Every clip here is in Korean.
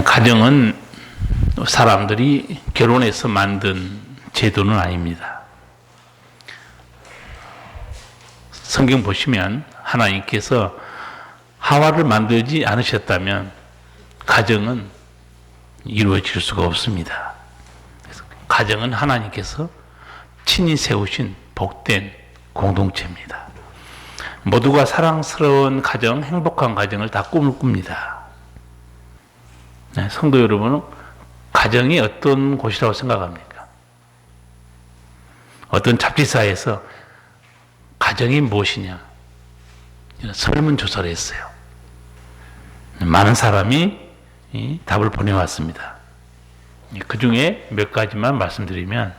가정은 사람들이 결혼해서 만든 제도는 아닙니다. 성경 보시면 하나님께서 하와를 만들지 않으셨다면 가정은 이루어질 수가 없습니다. 그래서 가정은 하나님께서 친히 세우신 복된 공동체입니다. 모두가 사랑스러운 가정, 행복한 가정을 다 꿈을 꿉니다. 성도 여러분은 가정이 어떤 곳이라고 생각합니까? 어떤 잡지사에서 가정이 무엇이냐 이런 설문조사를 했어요. 많은 사람이 답을 보내왔습니다. 그 중에 몇 가지만 말씀드리면,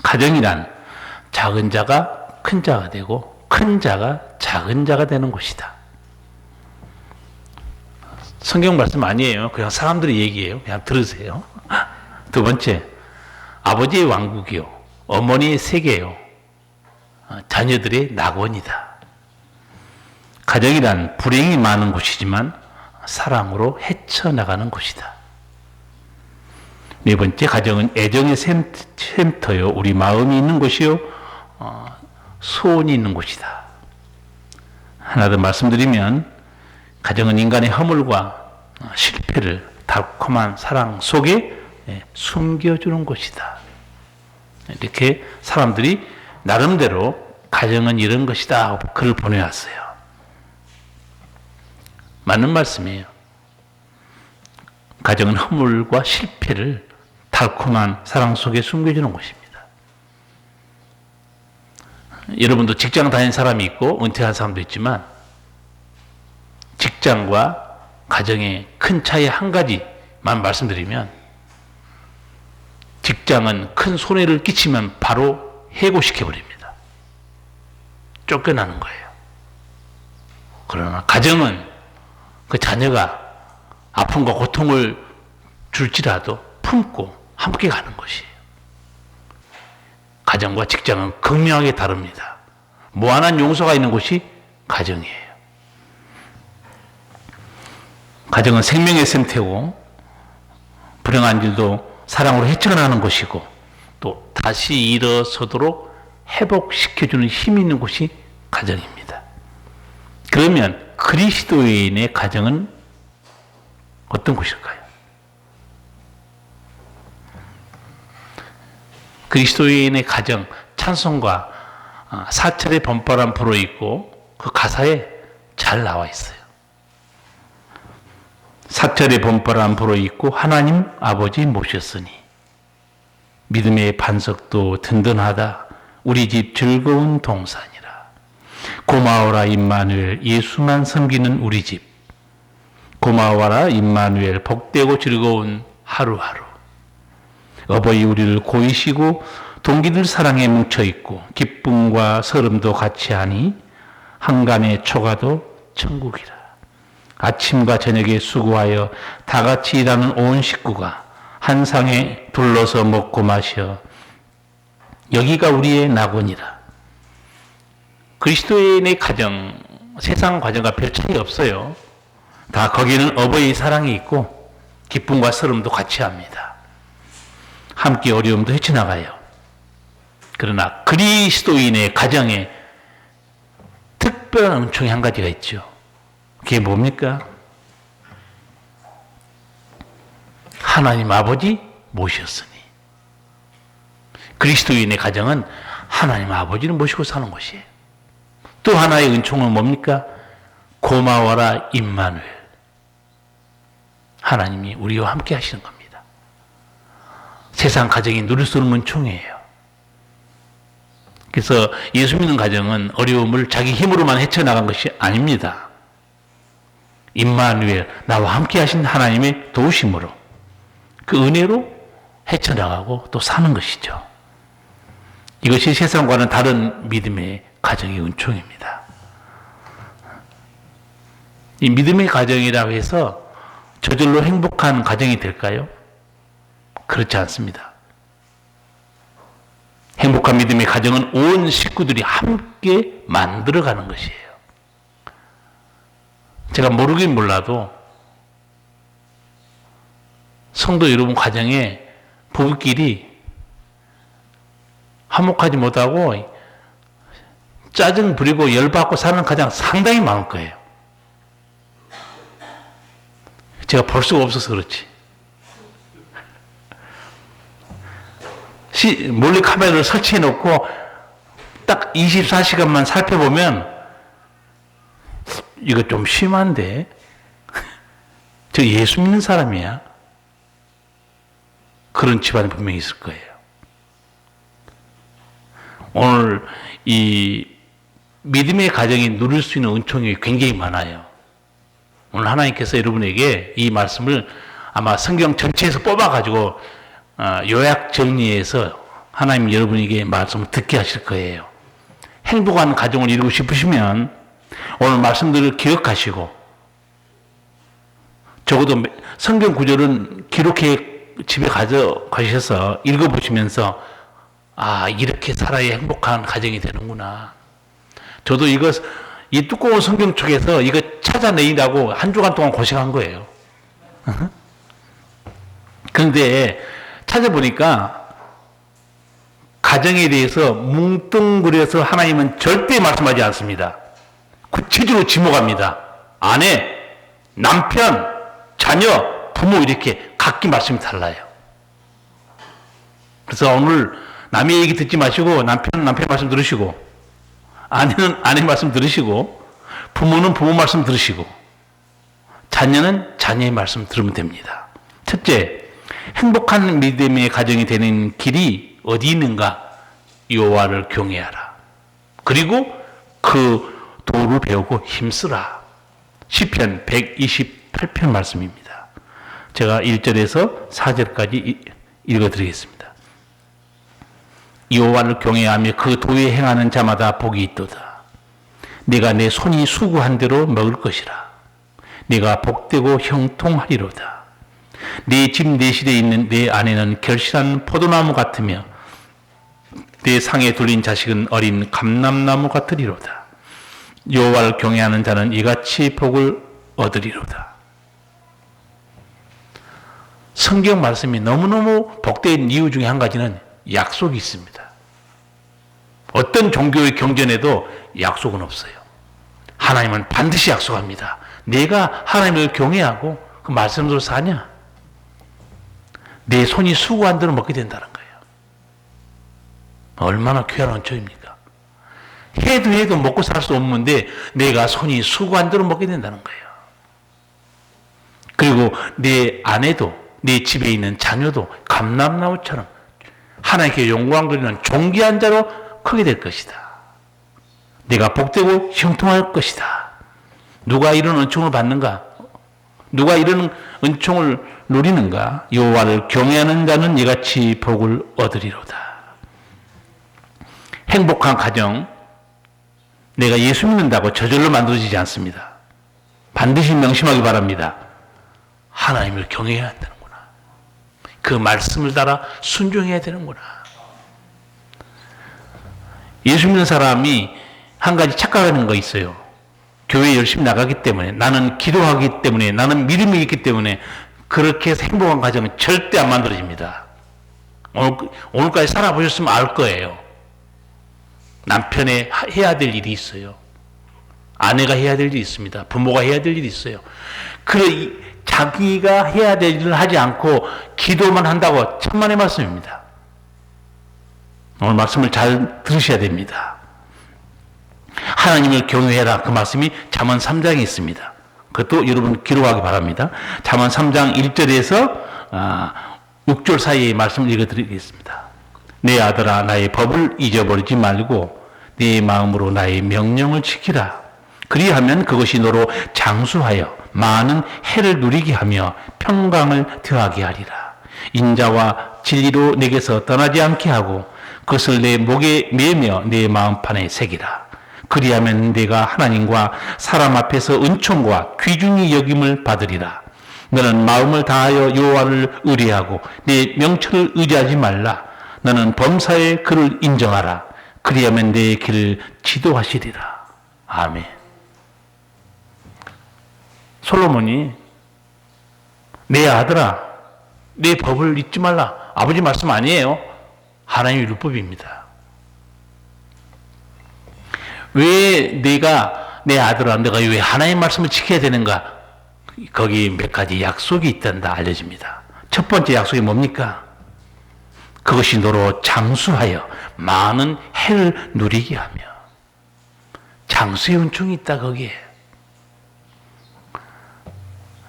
가정이란 작은 자가 큰 자가 되고 큰 자가 작은 자가 되는 곳이다. 성경 말씀 아니에요. 그냥 사람들이 얘기해요. 그냥 들으세요. 두 번째, 아버지의 왕국이요, 어머니의 세계요, 자녀들의 낙원이다. 가정이란 불행이 많은 곳이지만 사랑으로 헤쳐나가는 곳이다. 네 번째, 가정은 애정의 쉼터요, 우리 마음이 있는 곳이요, 소원이 있는 곳이다. 하나 더 말씀드리면, 가정은 인간의 허물과 실패를 달콤한 사랑 속에 숨겨주는 곳이다. 이렇게 사람들이 나름대로 가정은 이런 것이다 하고 글을 보내왔어요. 맞는 말씀이에요. 가정은 허물과 실패를 달콤한 사랑 속에 숨겨주는 곳입니다. 여러분도 직장 다닌 사람이 있고 은퇴한 사람도 있지만, 직장과 가정의 큰 차이 한 가지만 말씀드리면, 직장은 큰 손해를 끼치면 바로 해고시켜버립니다. 쫓겨나는 거예요. 그러나 가정은 그 자녀가 아픔과 고통을 줄지라도 품고 함께 가는 것이에요. 가정과 직장은 극명하게 다릅니다. 무한한 용서가 있는 곳이 가정이에요. 가정은 생명의 샘터고 불행한 일도 사랑으로 헤쳐나가는 곳이고, 또 다시 일어서도록 회복시켜주는 힘이 있는 곳이 가정입니다. 그러면 그리스도인의 가정은 어떤 곳일까요? 그리스도인의 가정, 찬송가 사철의 번발한 불어 있고 그 가사에 잘 나와 있어요. 사철의 번발한 불어 있고 하나님 아버지 모셨으니 믿음의 반석도 든든하다, 우리 집 즐거운 동산이라. 고마워라 임마누엘, 예수만 섬기는 우리 집. 고마워라 임마누엘, 복되고 즐거운 하루하루. 어버이 우리를 고이시고 동기들 사랑에 뭉쳐있고 기쁨과 서름도 같이 하니 한간의 초가도 천국이라. 아침과 저녁에 수고하여 다 같이 일하는 온 식구가 한 상에 둘러서 먹고 마셔 여기가 우리의 낙원이라. 그리스도인의 가정, 세상 가정과 별 차이 없어요. 다 거기는 어버이 사랑이 있고 기쁨과 서름도 같이 합니다. 함께 어려움도 헤쳐나가요. 그러나 그리스도인의 가정에 특별한 은총이 한 가지가 있죠. 그게 뭡니까? 하나님 아버지 모셨으니. 그리스도인의 가정은 하나님 아버지를 모시고 사는 것이에요. 또 하나의 은총은 뭡니까? 고마워라 임마누엘. 하나님이 우리와 함께 하시는 겁니다. 세상 가정이 누릴 수 없는 은총이에요. 그래서 예수 믿는 가정은 어려움을 자기 힘으로만 헤쳐나간 것이 아닙니다. 임마누엘, 나와 함께 하신 하나님의 도우심으로, 그 은혜로 헤쳐나가고 또 사는 것이죠. 이것이 세상과는 다른 믿음의 가정의 은총입니다. 이 믿음의 가정이라고 해서 저절로 행복한 가정이 될까요? 그렇지 않습니다. 행복한 믿음의 가정은 온 식구들이 함께 만들어가는 것이에요. 제가 모르긴 몰라도 성도 여러분 가정에 부부끼리 화목하지 못하고 짜증 부리고 열받고 사는 가정 상당히 많을 거예요. 제가 볼 수가 없어서 그렇지. 몰래 카메라를 설치해 놓고 딱 24시간만 살펴보면 이거 좀 심한데? 저 예수 믿는 사람이야? 그런 집안이 분명히 있을 거예요. 오늘 이 믿음의 가정이 누릴 수 있는 은총이 굉장히 많아요. 오늘 하나님께서 여러분에게 이 말씀을 아마 성경 전체에서 뽑아가지고 요약 정리해서 하나님 여러분에게 말씀을 듣게 하실 거예요. 행복한 가정을 이루고 싶으시면 오늘 말씀들을 기억하시고 적어도 성경 구절은 기록해 집에 가져가셔서 읽어보시면서 이렇게 살아야 행복한 가정이 되는구나. 저도 이 두꺼운 성경 쪽에서 이거 찾아내려고 한 주간 동안 고생한 거예요. 그런데 찾아보니까 가정에 대해서 뭉뚱그려서 하나님은 절대 말씀하지 않습니다. 구체적으로 지목합니다. 아내, 남편, 자녀, 부모 이렇게 각기 말씀이 달라요. 그래서 오늘 남의 얘기 듣지 마시고 남편 말씀 들으시고 아내는 아내 말씀 들으시고 부모는 부모 말씀 들으시고 자녀는 자녀의 말씀 들으면 됩니다. 첫째, 행복한 믿음의 가정이 되는 길이 어디 있는가? 여호와를 경외하라. 그리고 그 도를 배우고 힘쓰라. 시편 128편 말씀입니다. 제가 1절에서 4절까지 읽어드리겠습니다. 여호와를 경외하며 그 도에 행하는 자마다 복이 있도다. 네가 내 손이 수고한 대로 먹을 것이라. 네가 복되고 형통하리로다. 네 집 내실에 있는 내 아내는 결실한 포도나무 같으며 내 상에 둘린 자식은 어린 감람나무 같으리로다. 여호와를 경외하는 자는 이같이 복을 얻으리로다. 성경 말씀이 너무너무 복된 이유 중에 한 가지는 약속이 있습니다. 어떤 종교의 경전에도 약속은 없어요. 하나님은 반드시 약속합니다. 내가 하나님을 경외하고 그 말씀대로 사냐? 내 손이 수고한 대로 먹게 된다는 거예요. 얼마나 귀한 언처입니까? 해도 먹고 살 수 없는데 내가 손이 수고한 대로 먹게 된다는 거예요. 그리고 내 아내도 내 집에 있는 자녀도 감람나무처럼 하나님께 영광 돌리는 존귀한 자로 크게 될 것이다. 내가 복되고 형통할 것이다. 누가 이런 은총을 받는가? 누가 이런 은총을 누리는가? 여호와를 경외하는 자는 이같이 복을 얻으리로다. 행복한 가정, 내가 예수 믿는다고 저절로 만들어지지 않습니다. 반드시 명심하기 바랍니다. 하나님을 경외해야 한다는구나. 그 말씀을 따라 순종해야 되는구나. 예수 믿는 사람이 한 가지 착각하는 거 있어요. 교회 열심히 나가기 때문에, 나는 기도하기 때문에, 나는 믿음이 있기 때문에 그렇게 해서 행복한 가정은 절대 안 만들어집니다. 오늘까지 살아보셨으면 알 거예요. 남편이 해야 될 일이 있어요. 아내가 해야 될 일이 있습니다. 부모가 해야 될 일이 있어요. 그래, 자기가 해야 될 일을 하지 않고 기도만 한다고 천만의 말씀입니다. 오늘 말씀을 잘 들으셔야 됩니다. 하나님을 경외해라. 그 말씀이 잠언 3장에 있습니다. 그것도 여러분 기록하기 바랍니다. 잠언 3장 1절에서 6절 사이의 말씀을 읽어드리겠습니다. 내 아들아, 나의 법을 잊어버리지 말고 네 마음으로 나의 명령을 지키라. 그리하면 그것이 너로 장수하여 많은 해를 누리게 하며 평강을 더하게 하리라. 인자와 진리로 내게서 떠나지 않게 하고 그것을 내 목에 매며 내 마음판에 새기라. 그리하면 내가 하나님과 사람 앞에서 은총과 귀중히 여김을 받으리라. 너는 마음을 다하여 여호와를 의뢰하고 내 명철을 의지하지 말라. 너는 범사의 그를 인정하라. 그리하면 내 길을 지도하시리라. 아멘. 솔로몬이 내 아들아, 내 법을 잊지 말라. 아버지 말씀 아니에요. 하나님의 율법입니다. 왜 내가, 내 아들아, 내가 왜 하나님의 말씀을 지켜야 되는가? 거기 몇 가지 약속이 있단다 알려집니다. 첫 번째 약속이 뭡니까? 그것이 너로 장수하여 많은 해를 누리게 하며. 장수의 은총이 있다 거기에.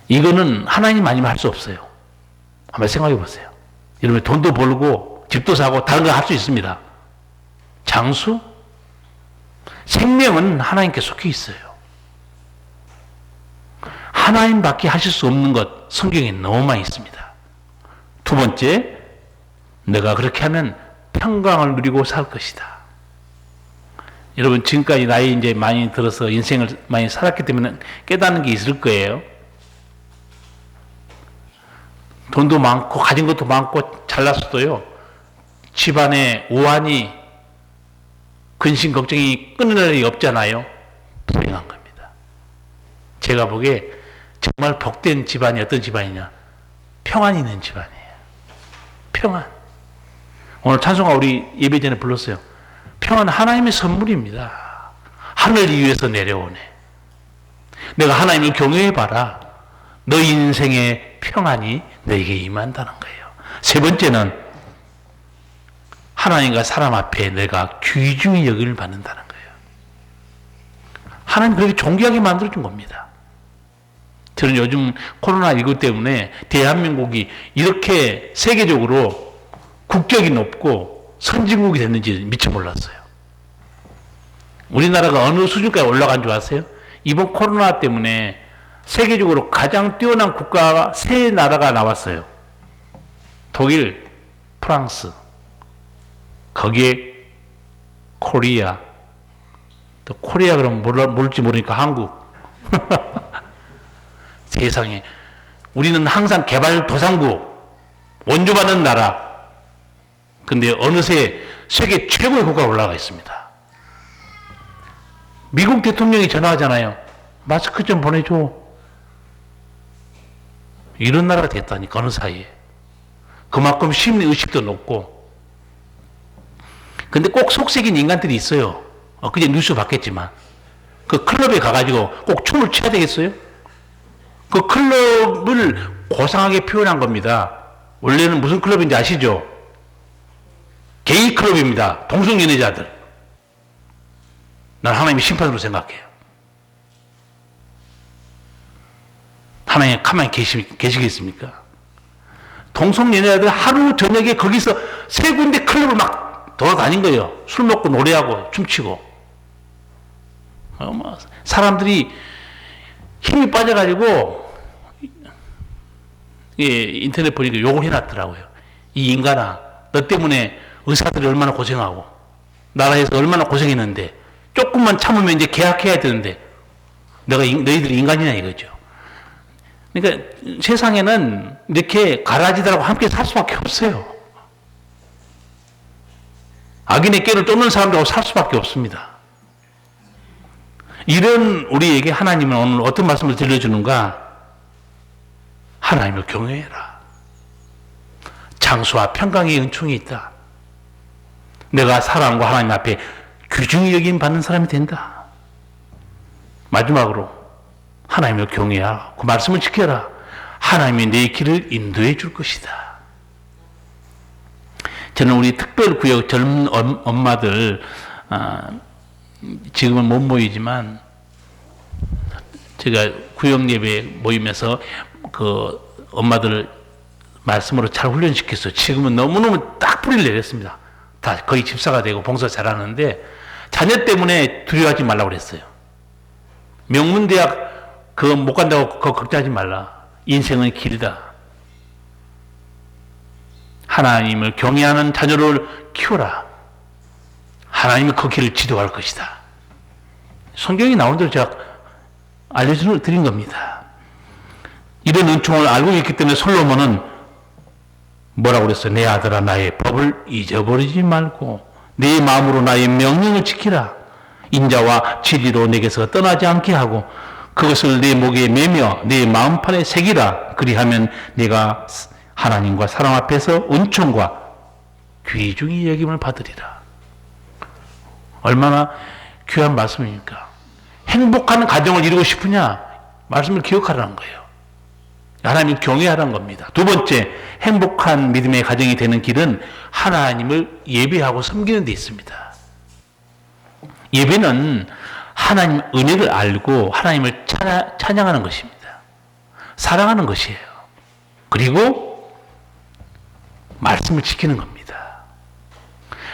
이거는 하나님 아니면 할 수 없어요. 한번 생각해 보세요. 여러분 돈도 벌고 집도 사고 다른 거 할 수 있습니다. 장수? 생명은 하나님께 속해 있어요. 하나님밖에 하실 수 없는 것 성경에 너무 많이 있습니다. 두 번째, 내가 그렇게 하면 평강을 누리고 살 것이다. 여러분 지금까지 나이 이제 많이 들어서 인생을 많이 살았기 때문에 깨닫는 게 있을 거예요. 돈도 많고 가진 것도 많고 잘났어도요, 집안에 우환이 근심 걱정이 끊을 일이 없잖아요. 불행한 겁니다. 제가 보기에 정말 복된 집안이 어떤 집안이냐? 평안이 있는 집안이에요. 평안. 오늘 찬송가 우리 예배 전에 불렀어요. 평안은 하나님의 선물입니다. 하늘 위에서 내려오네. 내가 하나님을 경외해봐라. 너 인생의 평안이 너에게 임한다는 거예요. 세 번째는 하나님과 사람 앞에 내가 귀중히 여김을 받는다는 거예요. 하나님 그렇게 존귀하게 만들어준 겁니다. 저는 요즘 코로나19 때문에 대한민국이 이렇게 세계적으로 국격이 높고 선진국이 됐는지 미처 몰랐어요. 우리나라가 어느 수준까지 올라간 줄 아세요? 이번 코로나 때문에 세계적으로 가장 뛰어난 국가가 세 나라가 나왔어요. 독일, 프랑스, 거기에 코리아, 또 코리아 그러면 모를지 모르니까 한국. 세상에 우리는 항상 개발도상국, 원조받는 나라. 근데 어느새 세계 최고의 국가가 올라가 있습니다. 미국 대통령이 전화하잖아요. 마스크 좀 보내줘. 이런 나라가 됐다니까 어느 사이에. 그만큼 심리의식도 높고. 근데 꼭 속색인 인간들이 있어요. 그제 뉴스 봤겠지만 그 클럽에 가가지고 꼭 춤을 춰야 되겠어요? 그 클럽을 고상하게 표현한 겁니다. 원래는 무슨 클럽인지 아시죠? 게이 클럽입니다. 동성연애자들. 난 하나님의 심판으로 생각해요. 하나님 가만히 계시겠습니까? 동성연애자들 하루 저녁에 거기서 세 군데 클럽을 막 돌아다닌 거예요. 술 먹고 노래하고 춤추고. 사람들이 힘이 빠져가지고 인터넷 보니까 욕을 해놨더라고요. 이 인간아, 너 때문에 의사들이 얼마나 고생하고 나라에서 얼마나 고생했는데 조금만 참으면 이제 계약해야 되는데 너희들이 인간이냐 이거죠. 그러니까 세상에는 이렇게 가라지들하고 함께 살 수밖에 없어요. 악인의 꾀를 쫓는 사람들하고 살 수밖에 없습니다. 이런 우리에게 하나님은 오늘 어떤 말씀을 들려주는가? 하나님을 경외해라. 장수와 평강의 은총이 있다. 내가 사람과 하나님 앞에 귀중히 여김 받는 사람이 된다. 마지막으로 하나님을 경외하라. 그 말씀을 지켜라. 하나님이 내 길을 인도해 줄 것이다. 저는 우리 특별구역 젊은 엄마들, 지금은 못 모이지만 제가 구역 예배 모임에서 그 엄마들 말씀으로 잘 훈련시켰어요. 지금은 너무너무 딱 뿌리를 내렸습니다. 다 거의 집사가 되고 봉사 잘하는데 자녀 때문에 두려워하지 말라고 그랬어요. 명문대학 그거 못 간다고 그거 걱정하지 말라. 인생은 길다. 하나님을 경외하는 자녀를 키워라. 하나님은 그 길을 지도할 것이다. 성경이 나오는 대로 제가 알려드린 겁니다. 이런 은총을 알고 있기 때문에 솔로몬은 뭐라고 그랬어요? 내 아들아 나의 법을 잊어버리지 말고 내 마음으로 나의 명령을 지키라. 인자와 진리로 내게서 떠나지 않게 하고 그것을 내 목에 매며 내 마음판에 새기라. 그리하면 내가 하나님과 사람 앞에서 은총과 귀중히 여김을 받으리라. 얼마나 귀한 말씀입니까? 행복한 가정을 이루고 싶으냐? 말씀을 기억하라는 거예요. 하나님을 경외하라는 겁니다. 두 번째, 행복한 믿음의 가정이 되는 길은 하나님을 예배하고 섬기는 데 있습니다. 예배는 하나님 은혜를 알고 하나님을 찬양하는 것입니다. 사랑하는 것이에요. 그리고 말씀을 지키는 겁니다.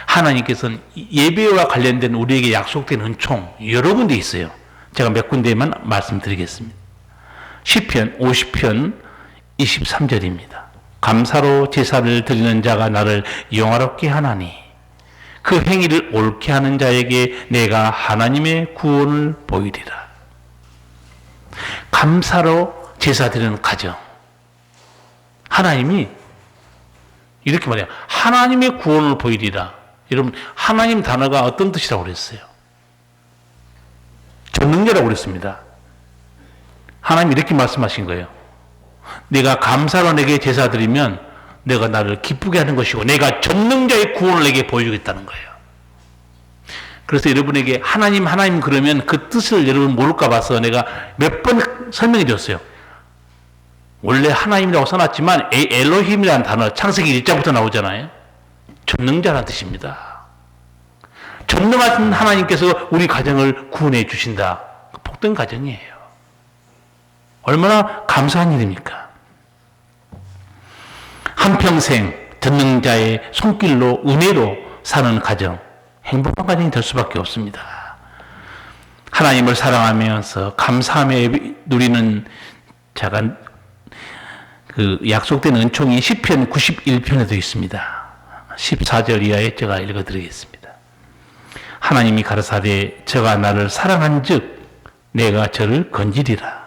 하나님께서는 예배와 관련된 우리에게 약속된 은총 여러 군데 있어요. 제가 몇 군데만 말씀드리겠습니다. 시편 50편 23절입니다. 감사로 제사를 드리는 자가 나를 영화롭게 하나니 그 행위를 옳게 하는 자에게 내가 하나님의 구원을 보이리라. 감사로 제사 드리는 가정. 하나님이 이렇게 말해요. 하나님의 구원을 보이리라. 여러분, 하나님 단어가 어떤 뜻이라고 그랬어요? 전능자라고 그랬습니다. 하나님 이렇게 말씀하신 거예요. 내가 감사로 내게 제사 드리면 내가 나를 기쁘게 하는 것이고 내가 전능자의 구원을 내게 보여주겠다는 거예요. 그래서 여러분에게 하나님 그러면 그 뜻을 여러분 모를까 봐서 내가 몇 번 설명해 줬어요. 원래 하나님이라고 써놨지만 엘로힘이라는 단어 창세기 1장부터 나오잖아요. 전능자라는 뜻입니다. 전능하신 하나님께서 우리 가정을 구원해 주신다. 복된 가정이에요. 얼마나 감사한 일입니까? 한평생 전능자의 손길로 은혜로 사는 가정, 행복한 가정이 될 수밖에 없습니다. 하나님을 사랑하면서 감사하며 누리는 자가 그 약속된 은총이 시편 91편에도 있습니다. 14절 이하에 제가 읽어드리겠습니다. 하나님이 가라사대 저가 나를 사랑한즉 내가 저를 건지리라.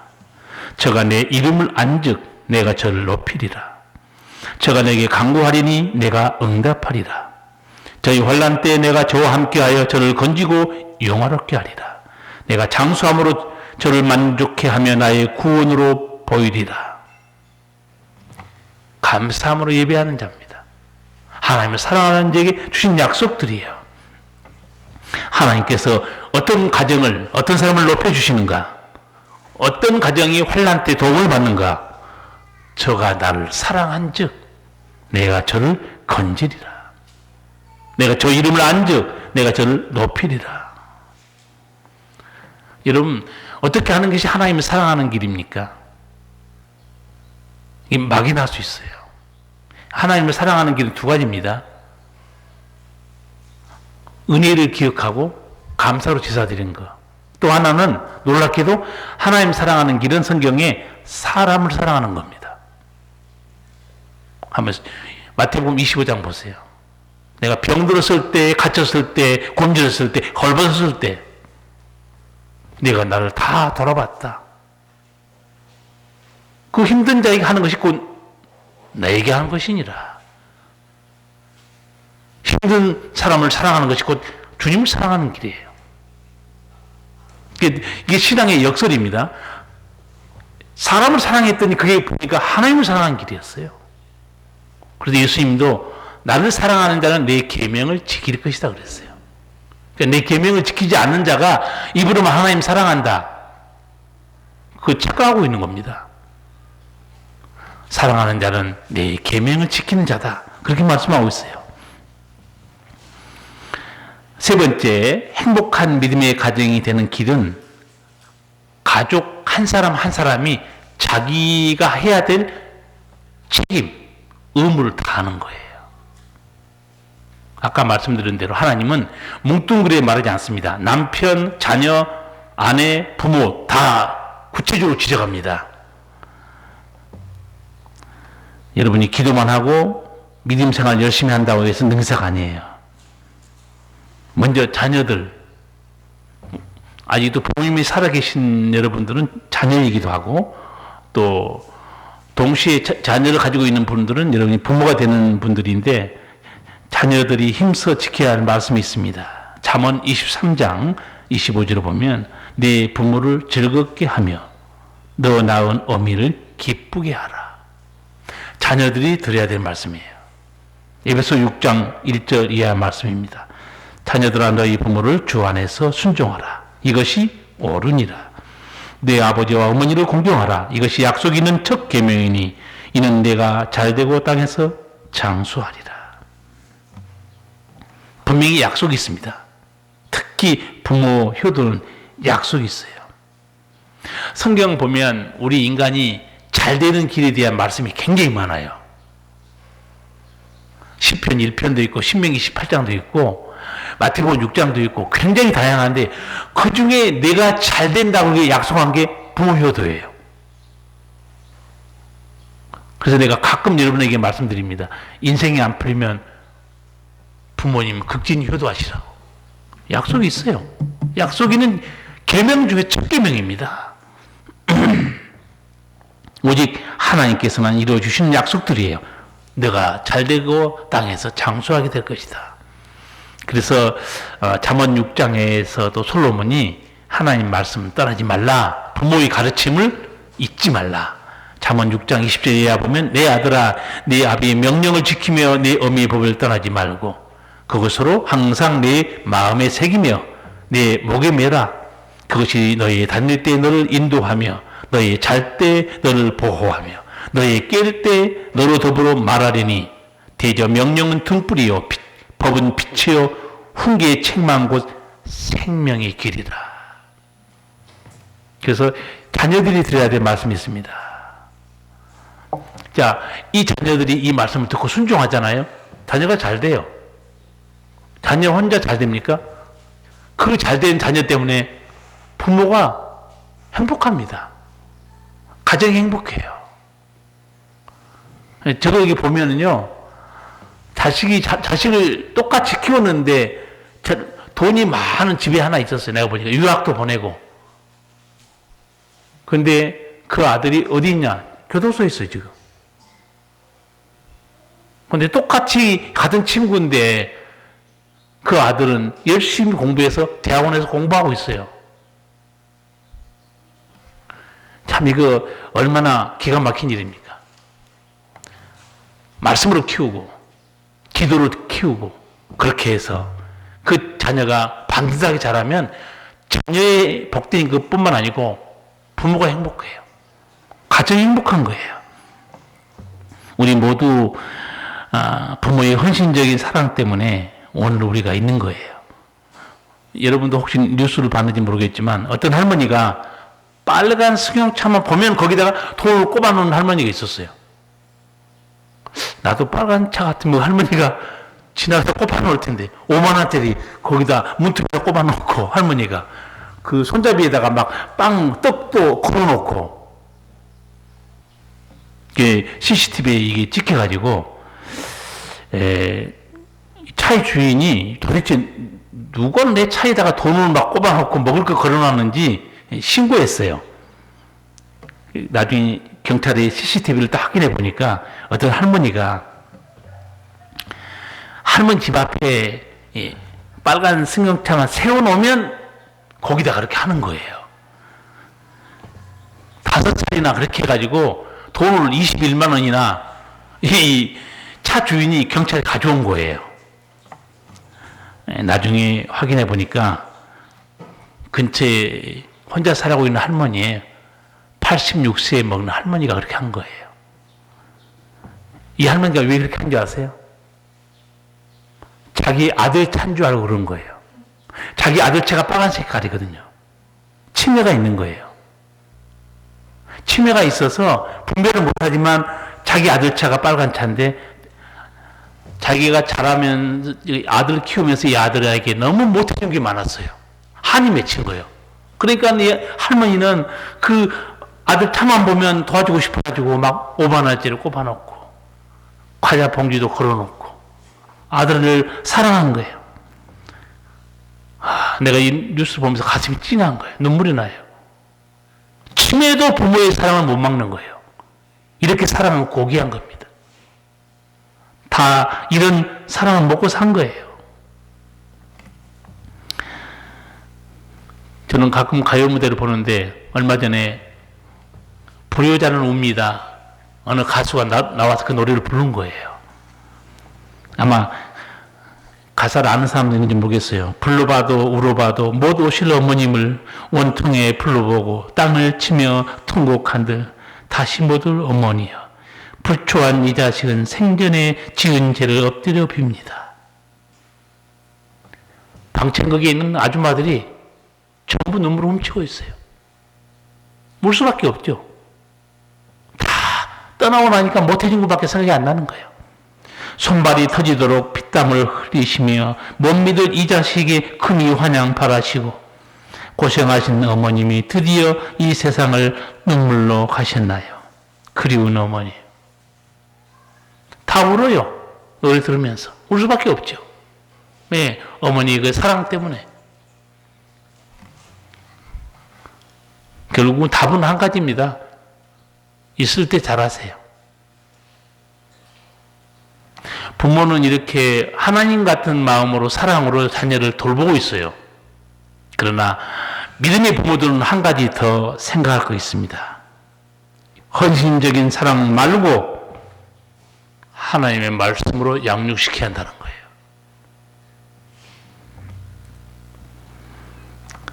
저가 내 이름을 안즉 내가 저를 높이리라. 저가 내게 간구하리니 내가 응답하리라. 저희 환난 때에 내가 저와 함께하여 저를 건지고 영화롭게 하리라. 내가 장수함으로 저를 만족해 하며 나의 구원으로 보이리라. 감사함으로 예배하는 자입니다. 하나님을 사랑하는 자에게 주신 약속들이에요. 하나님께서 어떤 가정을, 어떤 사람을 높여주시는가? 어떤 가정이 환난 때 도움을 받는가? 저가 나를 사랑한 즉 내가 저를 건지리라. 내가 저 이름을 안즉 내가 저를 높이리라. 여러분, 어떻게 하는 것이 하나님을 사랑하는 길입니까? 이게 막이 날 수 있어요. 하나님을 사랑하는 길은 두 가지입니다. 은혜를 기억하고 감사로 제사드리는 것. 또 하나는 놀랍게도 하나님 사랑하는 길은 성경에 사람을 사랑하는 겁니다. 한번 마태복음 25장 보세요. 내가 병들었을 때, 갇혔을 때, 곤질었을 때, 헐벗었을 때 내가 나를 다 돌아봤다. 그 힘든 자에게 하는 것이 곧 나에게 하는 것이니라. 힘든 사람을 사랑하는 것이 곧 주님을 사랑하는 길이에요. 이게 신앙의 역설입니다. 사람을 사랑했더니 그게 보니까 하나님을 사랑하는 길이었어요. 그래서 예수님도 나를 사랑하는 자는 내 계명을 지킬 것이다 그랬어요. 그러니까 내 계명을 지키지 않는 자가 입으로만 하나님 사랑한다. 그거 착각하고 있는 겁니다. 사랑하는 자는 내 계명을 지키는 자다. 그렇게 말씀하고 있어요. 세 번째, 행복한 믿음의 가정이 되는 길은 가족 한 사람 한 사람이 자기가 해야 될 책임, 의무를 다하는 거예요. 아까 말씀드린 대로 하나님은 뭉뚱그려 말하지 않습니다. 남편, 자녀, 아내, 부모 다 구체적으로 지적합니다. 여러분이 기도만 하고 믿음 생활 열심히 한다고 해서 능사가 아니에요. 먼저 자녀들, 아직도 부모님이 살아계신 여러분들은 자녀이기도 하고 또 동시에 자녀를 가지고 있는 분들은 여러분이 부모가 되는 분들인데 자녀들이 힘써 지켜야 할 말씀이 있습니다. 잠언 23장 25절을 보면 네 부모를 즐겁게 하며 너 낳은 어미를 기쁘게 하라. 자녀들이 드려야 될 말씀이에요. 에베소 6장 1절 이하 말씀입니다. 자녀들아 너희 부모를 주 안에서 순종하라. 이것이 옳으니라. 내 아버지와 어머니를 공경하라. 이것이 약속 있는 첫 계명이니 이는 내가 잘되고 땅에서 장수하리라. 분명히 약속이 있습니다. 특히 부모 효도는 약속이 있어요. 성경 보면 우리 인간이 잘 되는 길에 대한 말씀이 굉장히 많아요. 시편 1편도 있고 신명기 18장도 있고 마태복음 6장도 있고 굉장히 다양한데 그 중에 내가 잘 된다고 약속한 게 부모 효도예요. 그래서 내가 가끔 여러분에게 말씀드립니다. 인생이 안 풀리면 부모님 극진 효도하시라고. 약속이 있어요. 약속이는 계명 중에 첫 계명입니다. 오직 하나님께서만 이루어주시는 약속들이에요. 내가 잘되고 땅에서 장수하게 될 것이다. 그래서 잠언 6장에서도 솔로몬이 하나님 말씀 떠나지 말라. 부모의 가르침을 잊지 말라. 잠언 6장 20절 이하 보면 내 아들아 내 아비의 명령을 지키며 내 어미의 법을 떠나지 말고 그것으로 항상 내 마음에 새기며 내 목에 매라. 그것이 너희 다닐 때 너를 인도하며 너희 잘 때 너를 보호하며 너희 깰 때 너로 더불어 말하리니 대저 명령은 등불이요 법은 빛이요 훈계의 책망한 곳 생명의 길이라. 그래서 자녀들이 들어야 될 말씀이 있습니다. 자, 이 자녀들이 이 말씀을 듣고 순종하잖아요. 자녀가 잘 돼요. 자녀 혼자 잘 됩니까? 그 잘된 자녀 때문에 부모가 행복합니다. 가정이 행복해요. 저거 여기 보면은요, 자식을 똑같이 키웠는데, 돈이 많은 집에 하나 있었어요. 내가 보니까. 유학도 보내고. 근데 그 아들이 어디 있냐? 교도소에 있어요, 지금. 근데 똑같이 같은 친구인데, 그 아들은 열심히 공부해서 대학원에서 공부하고 있어요. 참 이거 얼마나 기가 막힌 일입니까? 말씀으로 키우고 기도로 키우고 그렇게 해서 그 자녀가 반듯하게 자라면 자녀의 복된 것뿐만 아니고 부모가 행복해요. 가정이 행복한 거예요. 우리 모두 부모의 헌신적인 사랑 때문에 오늘 우리가 있는 거예요. 여러분도 혹시 뉴스를 봤는지 모르겠지만 어떤 할머니가 빨간 승용차만 보면 거기다가 돈을 꼽아놓는 할머니가 있었어요. 나도 빨간 차 같으면 할머니가 지나가다 꼽아놓을 텐데 5만 원짜리 거기다 문틈에다 꼽아놓고 할머니가 그 손잡이에다가 막 빵 떡도 걸어놓고 이게 CCTV에 이게 찍혀가지고 차의 주인이 도대체 누가 내 차에다가 돈을 막 꼽아놓고 먹을 거 걸어놨는지 신고했어요. 나중에 경찰이 CCTV를 딱 확인해 보니까 어떤 할머니가 할머니 집 앞에 빨간 승용차만 세워놓으면 거기다 그렇게 하는 거예요. 5차례나 그렇게 해가지고 돈을 21만 원이나 이 차 주인이 경찰에 가져온 거예요. 나중에 확인해 보니까 근처에 혼자 살아고 있는 할머니예요. 86세에 먹는 할머니가 그렇게 한 거예요. 이 할머니가 왜 그렇게 한 줄 아세요? 자기 아들 차인 줄 알고 그런 거예요. 자기 아들 차가 빨간 색깔이거든요. 치매가 있는 거예요. 치매가 있어서 분별을 못하지만 자기 아들 차가 빨간 차인데 자기가 자라면 아들을 키우면서 이 아들에게 너무 못해준 게 많았어요. 한이 맺힌 거예요. 그러니까 이 할머니는 그 아들 차만 보면 도와주고 싶어가지고 막 5만 원짜리를 꼽아놓고 과자 봉지도 걸어놓고 아들을 사랑한 거예요. 내가 이 뉴스 보면서 가슴이 찡한 거예요. 눈물이 나요. 치매도 부모의 사랑을 못 막는 거예요. 이렇게 사랑은 고귀한 겁니다. 다 이런 사랑을 먹고 산 거예요. 저는 가끔 가요 무대를 보는데 얼마 전에 불효자는 웁니다. 어느 가수가 나와서 그 노래를 부른 거예요. 아마 가사를 아는 사람도 있는지 모르겠어요. 불러봐도 울어봐도 못 오실 어머님을 원통에 불러보고 땅을 치며 통곡한들 다시 못 올 어머니여. 불초한 이 자식은 생전에 지은 죄를 엎드려 빕니다. 방청객에 있는 아줌마들이 전부 눈물을 훔치고 있어요. 울 수밖에 없죠. 다 떠나고 나니까 못해진 것밖에 생각이 안 나는 거예요. 손발이 터지도록 피땀을 흘리시며 못 믿을 이 자식의 금이 환영 바라시고 고생하신 어머님이 드디어 이 세상을 눈물로 가셨나요? 그리운 어머니. 다 울어요. 노래 들으면서. 울 수밖에 없죠. 네, 어머니 그 사랑 때문에. 결국은 답은 한 가지입니다. 있을 때 잘하세요. 부모는 이렇게 하나님 같은 마음으로 사랑으로 자녀를 돌보고 있어요. 그러나 믿음의 부모들은 한 가지 더 생각할 거 있습니다. 헌신적인 사랑 말고 하나님의 말씀으로 양육시켜야 한다는 거예요.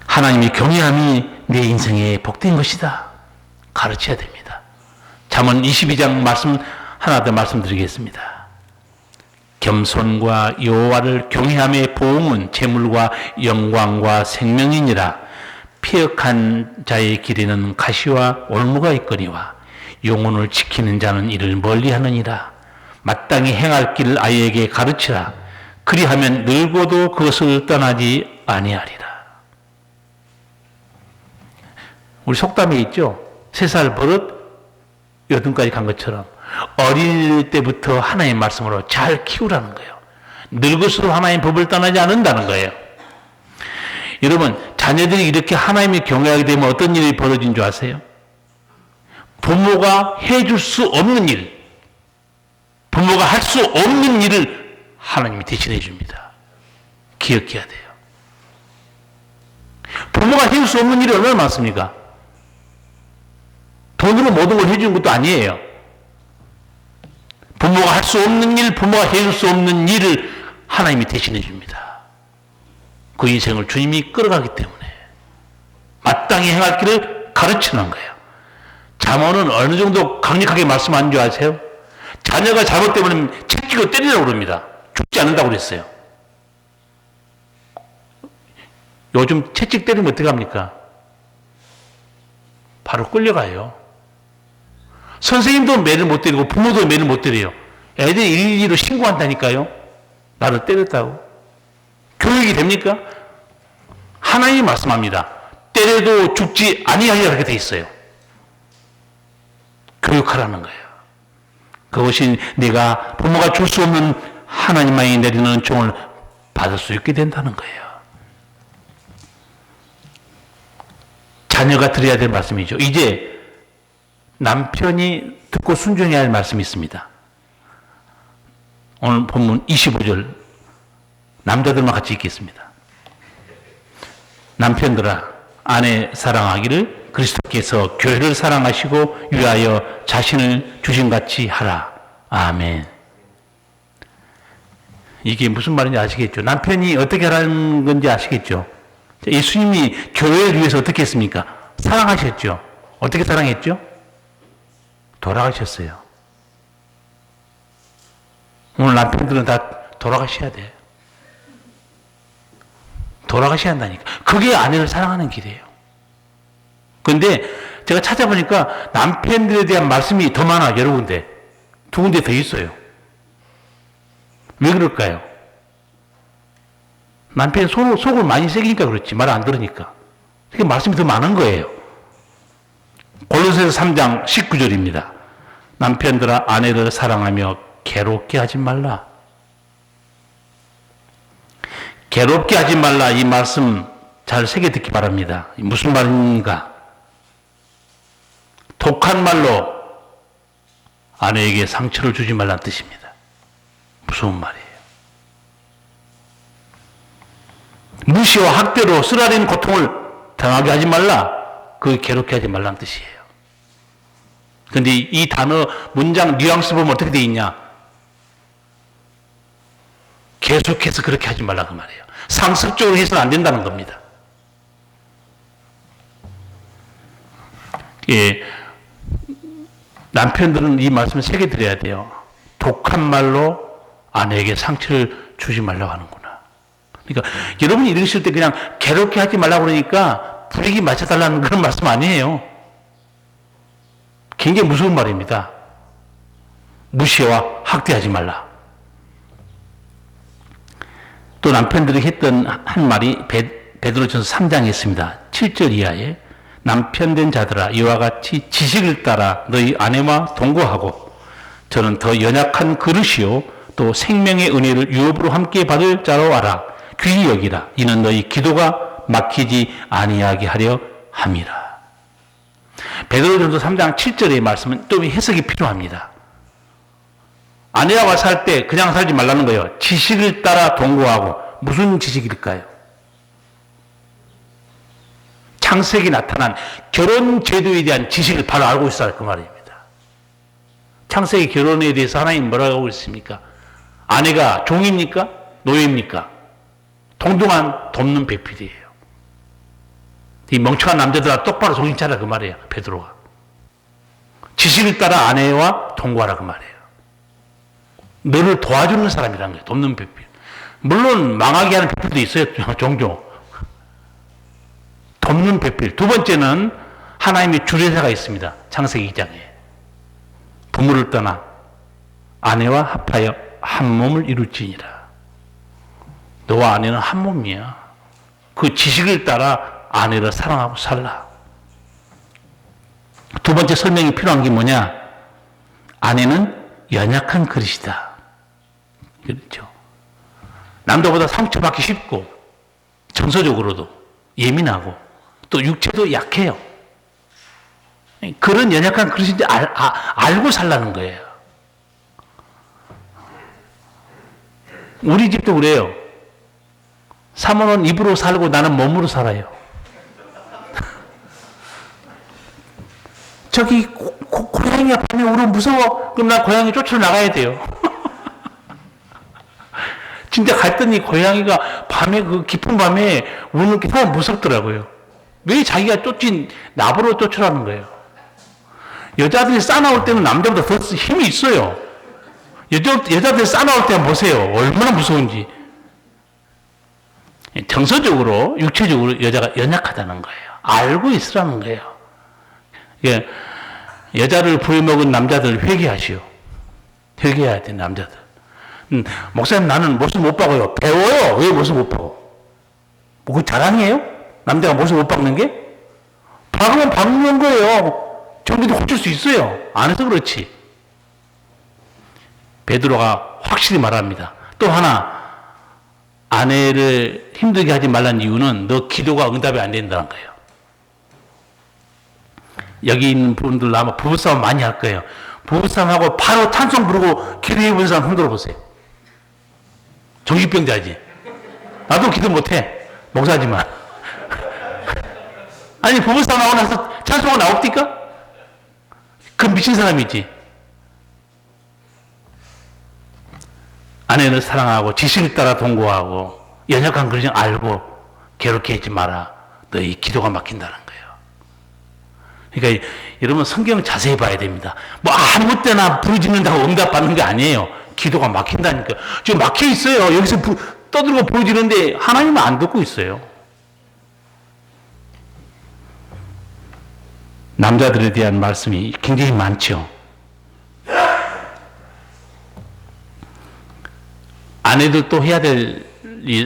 하나님의 경외함이 내 인생에 복된 것이다. 가르쳐야 됩니다. 잠언 22장 말씀 하나 더 말씀드리겠습니다. 겸손과 여호와를 경외함의 보응은 재물과 영광과 생명이니라. 피역한 자의 길에는 가시와 올무가 있거니와 영혼을 지키는 자는 이를 멀리하느니라. 마땅히 행할 길을 아이에게 가르치라. 그리하면 늙어도 그것을 떠나지 아니하리라. 우리 속담에 있죠. 3살 버릇 여든까지 간 것처럼 어릴 때부터 하나님의 말씀으로 잘 키우라는 거예요. 늙을수록 하나님의 법을 떠나지 않는다는 거예요. 여러분, 자녀들이 이렇게 하나님을 경외하게 되면 어떤 일이 벌어진 줄 아세요? 부모가 해줄 수 없는 일, 부모가 할 수 없는 일을 하나님이 대신해 줍니다. 기억해야 돼요. 부모가 해줄 수 없는 일이 얼마나 많습니까? 돈으로 모든 걸 해주는 것도 아니에요. 부모가 할 수 없는 일, 부모가 해줄 수 없는 일을 하나님이 대신해 줍니다. 그 인생을 주님이 끌어가기 때문에 마땅히 행할 길을 가르치는 거예요. 잠언은 어느 정도 강력하게 말씀하는 줄 아세요? 자녀가 잘못되면 채찍으로 때리라고 그럽니다. 죽지 않는다고 그랬어요. 요즘 채찍 때리면 어떻게 합니까? 바로 끌려가요. 선생님도 매를 못 때리고 부모도 매를 못 때려요. 애들이 112로 신고한다니까요. 나를 때렸다고. 교육이 됩니까? 하나님이 말씀합니다. 때려도 죽지 아니하리라 이렇게 돼 있어요. 교육하라는 거예요. 그것이 내가 부모가 줄 수 없는 하나님만이 내리는 은총을 받을 수 있게 된다는 거예요. 자녀가 들어야 될 말씀이죠. 이제 남편이 듣고 순종해야 할 말씀이 있습니다. 오늘 본문 25절 남자들만 같이 읽겠습니다. 남편들아 아내 사랑하기를 그리스도께서 교회를 사랑하시고 위하여 자신을 주신같이 하라. 아멘. 이게 무슨 말인지 아시겠죠? 남편이 어떻게 하라는 건지 아시겠죠? 예수님이 교회를 위해서 어떻게 했습니까? 사랑하셨죠? 어떻게 사랑했죠? 돌아가셨어요. 오늘 남편들은 다 돌아가셔야 돼. 돌아가셔야 한다니까. 그게 아내를 사랑하는 길이에요. 그런데 제가 찾아보니까 남편들에 대한 말씀이 더 많아, 여러 군데. 2군데 더 있어요. 왜 그럴까요? 남편이 속을 많이 새기니까 그렇지. 말 안 들으니까. 그게 말씀이 더 많은 거예요. 골로새서 3장 19절입니다. 남편들아 아내를 사랑하며 괴롭게 하지 말라. 괴롭게 하지 말라. 이 말씀 잘 새겨 듣기 바랍니다. 무슨 말인가? 독한 말로 아내에게 상처를 주지 말라는 뜻입니다. 무서운 말이에요. 무시와 학대로 쓰라린 고통을 당하게 하지 말라. 그 괴롭게 하지 말라는 뜻이에요. 근데 이 단어, 문장 뉘앙스 보면 어떻게 돼 있냐? 계속해서 그렇게 하지 말라 그 말이에요. 상습적으로 해서는 안 된다는 겁니다. 예, 남편들은 이 말씀을 새겨드려야 돼요. 독한 말로 아내에게 상처를 주지 말라고 하는구나. 그러니까 여러분이 이러실 때 그냥 괴롭게 하지 말라고 그러니까 분위기 맞춰달라는 그런 말씀 아니에요. 굉장히 무서운 말입니다. 무시와 학대하지 말라. 또 남편들이 했던 한 말이 베드로전서 3장에 있습니다. 7절 이하에 남편된 자들아 이와 같이 지식을 따라 너희 아내와 동거하고 저는 더 연약한 그릇이요 또 생명의 은혜를 유업으로 함께 받을 자로 알아 귀히 여기라 이는 너희 기도가 막히지 아니하게 하려 함이라. 베드로전서 3장 7절의 말씀은 또 해석이 필요합니다. 아내와 살 때 그냥 살지 말라는 거예요. 지식을 따라 동거하고. 무슨 지식일까요? 창세기 나타난 결혼 제도에 대한 지식을 바로 알고 있어야 할 그 말입니다. 창세기 결혼에 대해서 하나님 뭐라고 하고 있습니까? 아내가 종입니까? 노예입니까? 동등한 돕는 배필이에요. 이 멍청한 남자들아 똑바로 정신 차려 그 말이에요. 베드로가. 지식을 따라 아내와 동거하라 그 말이에요. 너를 도와주는 사람이라는 거예요. 돕는 배필. 물론 망하게 하는 배필도 있어요. 종종. 돕는 배필. 두 번째는 하나님의 주례사가 있습니다. 창세기 2장에. 부모를 떠나 아내와 합하여 한 몸을 이룰지니라. 너와 아내는 한 몸이야. 그 지식을 따라 아내를 사랑하고 살라. 두 번째 설명이 필요한 게 뭐냐? 아내는 연약한 그릇이다. 그렇죠. 남자보다 상처받기 쉽고 정서적으로도 예민하고 또 육체도 약해요. 그런 연약한 그릇인지 알고 살라는 거예요. 우리 집도 그래요. 사모는 입으로 살고 나는 몸으로 살아요. 저기 고양이가 밤에 울으면 무서워. 그럼 난 고양이 쫓아나가야 돼요. 진짜 갔더니 고양이가 밤에 그 깊은 밤에 우는 게 정말 무섭더라고요. 왜 자기가 쫓긴 나보러 쫓으라는 거예요. 여자들이 싸나올 때는 남자보다 더 힘이 있어요. 여자들이 싸나올 때 보세요. 얼마나 무서운지. 정서적으로, 육체적으로 여자가 연약하다는 거예요. 알고 있으라는 거예요. 여자를 부려먹은 남자들 회개하시오. 회개해야 돼, 남자들. 목사님 나는 모습 못 박아요. 배워요. 왜 모습 못 박아? 뭐 그 자랑이에요? 남자가 모습 못 박는 게? 박으면 박는 거예요. 정비도 고칠 수 있어요. 안 해서 그렇지. 베드로가 확실히 말합니다. 또 하나 아내를 힘들게 하지 말라는 이유는 너 기도가 응답이 안 된다는 거예요. 여기 있는 분들 아마 부부싸움 많이 할 거예요. 부부싸움하고 바로 찬송 부르고 기도해 본 사람 흔들어 보세요. 정신병자지. 나도 기도 못해. 목사지만. 아니 부부싸움 하고 나서 찬송가 나옵니까? 그 미친 사람이지. 아내를 사랑하고 지식을 따라 동거하고 연약한 그릇을 알고 괴롭게 하지 마라. 너희 기도가 막힌다는 거예요. 그러니까 여러분 성경 자세히 봐야 됩니다. 뭐 아무 때나 부르짖는다고 응답받는 게 아니에요. 기도가 막힌다니까. 지금 막혀 있어요. 여기서 떠들고 부르짖는데 하나님은 안 듣고 있어요. 남자들에 대한 말씀이 굉장히 많죠. 아내들도 해야 될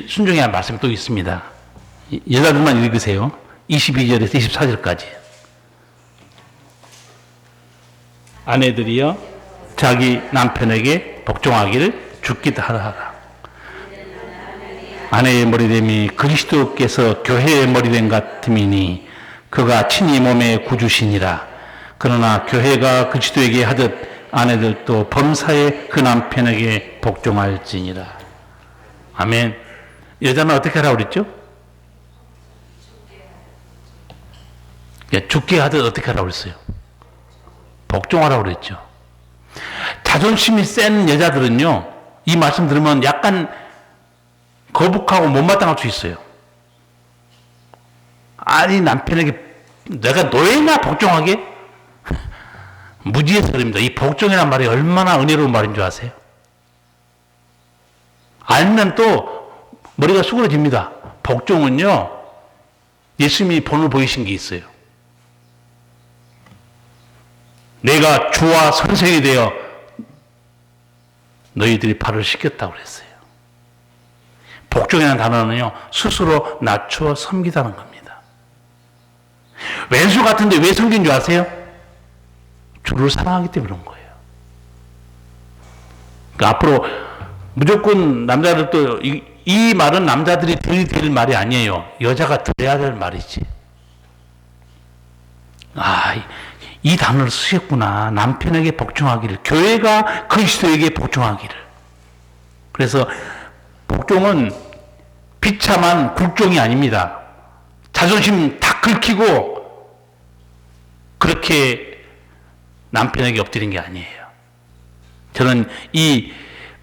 순종해야 할 말씀이 또 있습니다. 여자들만 읽으세요. 22절에서 24절까지. 아내들이여 자기 남편에게 복종하기를 죽기도 하라. 아내의 머리됨이 그리스도께서 교회의 머리됨 같음이니 그가 친히 몸의 구주시니라. 그러나 교회가 그리스도에게 하듯 아내들도 범사에 그 남편에게 복종할지니라. 아멘. 여자는 어떻게 하라고 그랬죠? 죽게 하듯 어떻게 하라고 그랬어요? 복종하라고 그랬죠. 자존심이 센 여자들은요, 이 말씀 들으면 약간 거북하고 못마땅할 수 있어요. 아니, 남편에게 내가 노예나 복종하게? 무지해서 그럽니다. 이 복종이라는 말이 얼마나 은혜로운 말인 줄 아세요? 알면 또 머리가 수그러집니다. 복종은요, 예수님이 본을 보이신 게 있어요. 내가 주와 선생이 되어 너희들이 발을 씻겼다고 그랬어요. 복종이라는 단어는요, 스스로 낮추어 섬기다는 겁니다. 왼수 같은데 왜 섬긴 줄 아세요? 주를 사랑하기 때문에 그런 거예요. 그러니까 앞으로 무조건 남자들도 이 말은 남자들이 들어야 될 말이 아니에요. 여자가 들어야 될 말이지. 아, 이 단어를 쓰셨구나. 남편에게 복종하기를. 교회가 그리스도에게 복종하기를. 그래서 복종은 비참한 굴종이 아닙니다. 자존심 다 긁히고 그렇게 남편에게 엎드린 게 아니에요. 저는 이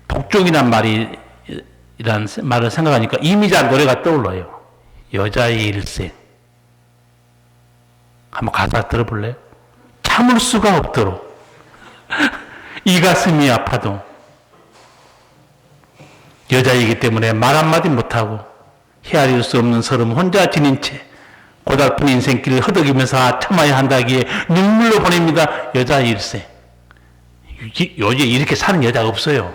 복종이란 이란 말을 생각하니까 이미자 노래가 떠올라요. 여자의 일생. 한번 가사 들어볼래요? 참을 수가 없도록 이 가슴이 아파도 여자이기 때문에 말 한마디 못하고 헤아릴 수 없는 서름 혼자 지닌 채 고달픈 인생길을 허덕이면서 참아야 한다기에 눈물로 보냅니다. 여자의 일생. 요즘 이렇게 사는 여자가 없어요.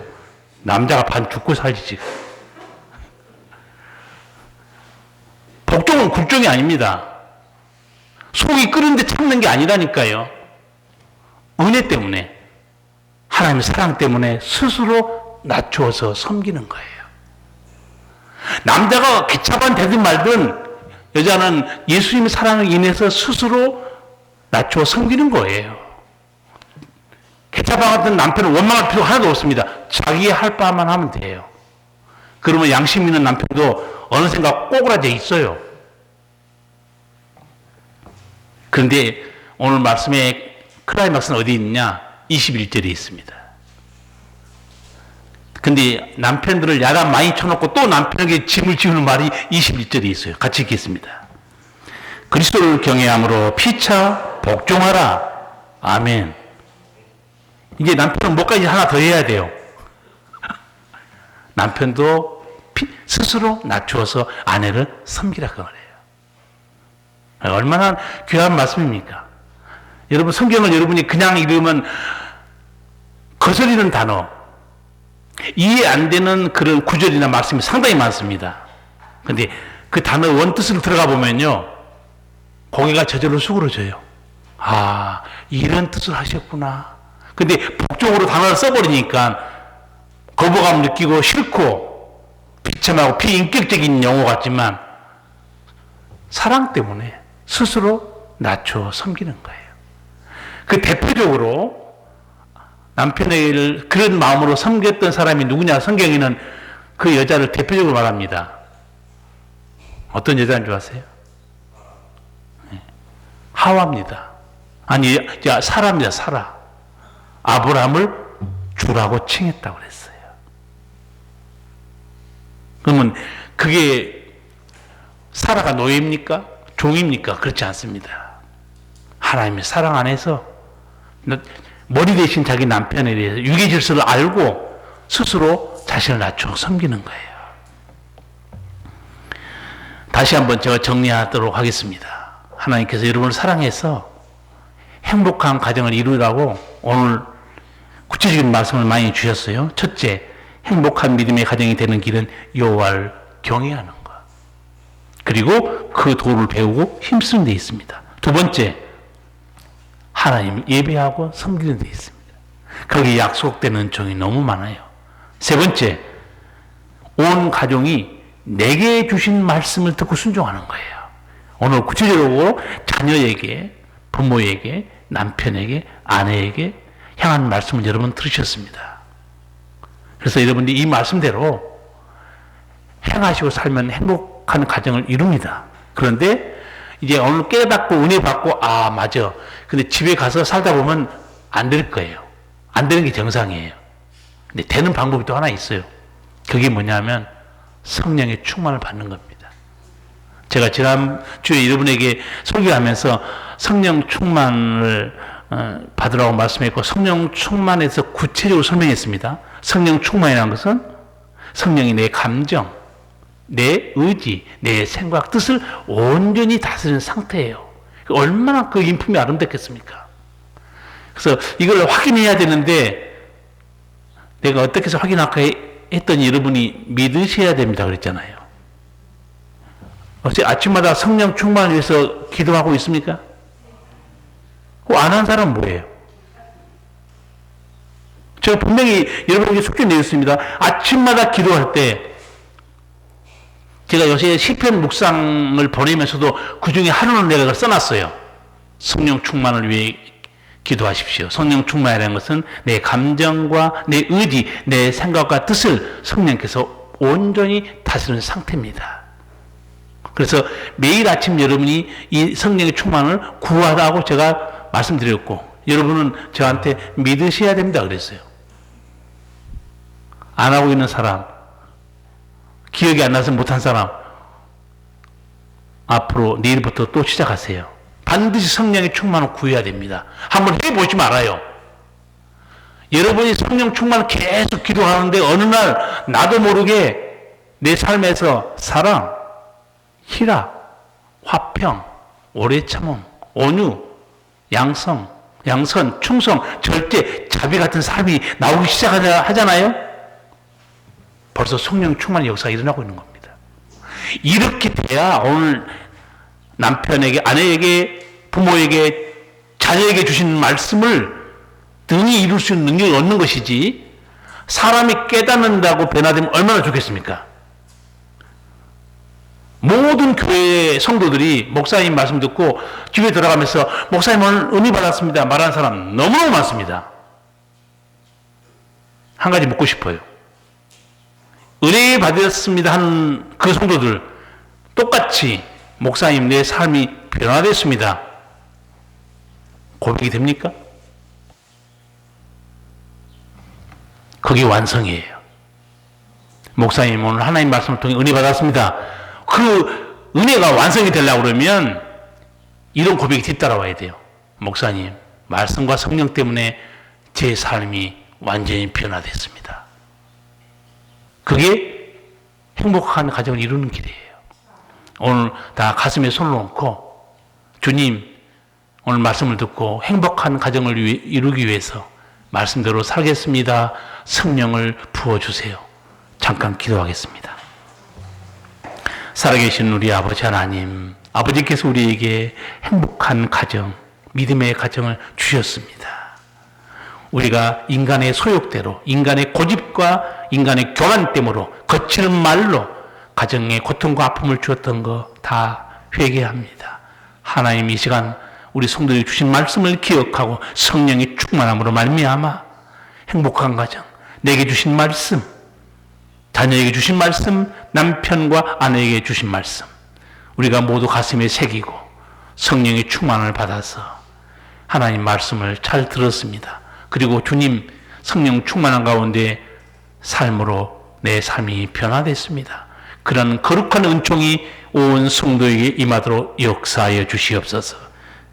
남자가 반 죽고 살지 지금. 복종은 굴종이 아닙니다. 속이 끓는데 참는 게 아니라니까요. 은혜 때문에, 하나님의 사랑 때문에 스스로 낮추어서 섬기는 거예요. 남자가 개차반 되든 말든 여자는 예수님의 사랑을 인해서 스스로 낮추어 섬기는 거예요. 개차반 같은 남편은 원망할 필요 하나도 없습니다. 자기 할 바만 하면 돼요. 그러면 양심 있는 남편도 어느샌가 꼬그라져 있어요. 그런데 오늘 말씀의 클라이막스는 어디 있느냐? 21절에 있습니다. 근데 남편들을 야단 많이 쳐놓고 또 남편에게 짐을 지우는 말이 21절에 있어요. 같이 읽겠습니다. 그리스도를 경외함으로 피차 복종하라. 아멘. 이제 남편은 뭐까지 하나 더 해야 돼요. 남편도 스스로 낮추어서 아내를 섬기라 그 말이에요. 얼마나 귀한 말씀입니까? 여러분, 성경을 여러분이 그냥 읽으면 거스리는 단어, 이해 안 되는 그런 구절이나 말씀이 상당히 많습니다. 근데 그 단어 원뜻을 들어가 보면요, 고개가 저절로 수그러져요. 아, 이런 뜻을 하셨구나. 근데 복종으로 단어를 써버리니까 거부감 느끼고 싫고 비참하고 비인격적인 용어 같지만 사랑 때문에 스스로 낮춰 섬기는 거예요. 그 대표적으로 남편에게 그런 마음으로 섬겼던 사람이 누구냐? 성경에는 그 여자를 대표적으로 말합니다. 어떤 여자인 줄 아세요? 하와입니다. 아니, 사라입니다. 사라. 아브라함을 주라고 칭했다고 그랬어요. 그러면 그게 사라가 노예입니까? 종입니까? 그렇지 않습니다. 하나님의 사랑 안에서 머리 대신 자기 남편에 대해서 유계 질서를 알고 스스로 자신을 낮추어 섬기는 거예요. 다시 한번 제가 정리하도록 하겠습니다. 하나님께서 여러분을 사랑해서 행복한 가정을 이루라고 오늘 구체적인 말씀을 많이 주셨어요. 첫째, 행복한 믿음의 가정이 되는 길은 여호와를 경외하는 것. 그리고 그 도를 배우고 힘쓰는 데 있습니다. 두 번째, 하나님 예배하고 섬기는 데 있습니다. 거기에 약속된 은총이 너무 많아요. 세 번째, 온 가정이 내게 주신 말씀을 듣고 순종하는 거예요. 오늘 구체적으로 자녀에게, 부모에게, 남편에게, 아내에게 향한 말씀을 여러분 들으셨습니다. 그래서 여러분들이 이 말씀대로 행하시고 살면 행복한 가정을 이룹니다. 그런데 이제 오늘 깨닫고 은혜 받고, 아, 맞아. 근데 집에 가서 살다 보면 안 될 거예요. 안 되는 게 정상이에요. 근데 되는 방법이 또 하나 있어요. 그게 뭐냐면 성령의 충만을 받는 겁니다. 제가 지난주에 여러분에게 설교하면서 성령 충만을 받으라고 말씀했고, 성령 충만에서 구체적으로 설명했습니다. 성령 충만이라는 것은 성령이 내 감정, 내 의지, 내 생각, 뜻을 온전히 다스리는 상태예요. 얼마나 그 인품이 아름답겠습니까? 그래서 이걸 확인해야 되는데, 내가 어떻게 해서 확인할까 했더니 여러분이 믿으셔야 됩니다 그랬잖아요. 어제 아침마다 성령 충만을 위해서 기도하고 있습니까? 안 한 사람은 뭐예요? 제가 분명히 여러분에게 숙제 내렸습니다. 아침마다 기도할 때, 제가 요새 시편 묵상을 보내면서도 그 중에 하루는 내가 써놨어요. 성령 충만을 위해 기도하십시오. 성령 충만이라는 것은 내 감정과 내 의지, 내 생각과 뜻을 성령께서 온전히 다스리는 상태입니다. 그래서 매일 아침 여러분이 이 성령의 충만을 구하라고 제가 말씀드렸고, 여러분은 저한테 믿으셔야 됩니다 그랬어요. 안 하고 있는 사람, 기억이 안 나서 못한 사람, 앞으로 내일부터 또 시작하세요. 반드시 성령의 충만을 구해야 됩니다. 한번 해보지 말아요. 여러분이 성령 충만을 계속 기도하는데 어느 날 나도 모르게 내 삶에서 사랑, 희락, 화평, 오래 참음, 온유, 양선, 충성, 절제, 자비 같은 삶이 나오기 시작하잖아요. 벌써 성령 충만의 역사가 일어나고 있는 겁니다. 이렇게 돼야 오늘 남편에게, 아내에게, 부모에게, 자녀에게 주신 말씀을 능히 이룰 수 있는 능력을 얻는 것이지, 사람이 깨닫는다고 변화되면 얼마나 좋겠습니까? 모든 교회 성도들이 목사님 말씀 듣고 집에 들어가면서 목사님 오늘 은혜 받았습니다 말하는 사람 너무너무 많습니다. 한 가지 묻고 싶어요. 은혜 받았습니다 하는 그 성도들 똑같이 목사님 내 삶이 변화됐습니다 고백이 됩니까? 그게 완성이에요. 목사님 오늘 하나님 말씀을 통해 은혜 받았습니다. 그 은혜가 완성이 되려고 그러면 이런 고백이 뒤따라와야 돼요. 목사님, 말씀과 성령 때문에 제 삶이 완전히 변화됐습니다. 그게 행복한 가정을 이루는 길이에요. 오늘 다 가슴에 손을 얹고, 주님, 오늘 말씀을 듣고 행복한 가정을 이루기 위해서 말씀대로 살겠습니다. 성령을 부어주세요. 잠깐 기도하겠습니다. 살아계신 우리 아버지 하나님, 아버지께서 우리에게 행복한 가정, 믿음의 가정을 주셨습니다. 우리가 인간의 소욕대로, 인간의 고집과 인간의 교만됨으로, 거치는 말로 가정에 고통과 아픔을 주었던 거 다 회개합니다. 하나님, 이 시간 우리 성도들이 주신 말씀을 기억하고 성령의 충만함으로 말미암아 행복한 가정, 내게 주신 말씀, 자녀에게 주신 말씀, 남편과 아내에게 주신 말씀, 우리가 모두 가슴에 새기고 성령의 충만을 받아서 하나님 말씀을 잘 들었습니다. 그리고 주님 성령 충만한 가운데 삶으로 내 삶이 변화됐습니다. 그런 거룩한 은총이 온 성도에게 임하도록 역사하여 주시옵소서.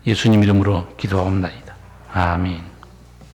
예수님 이름으로 기도하옵나이다. 아멘.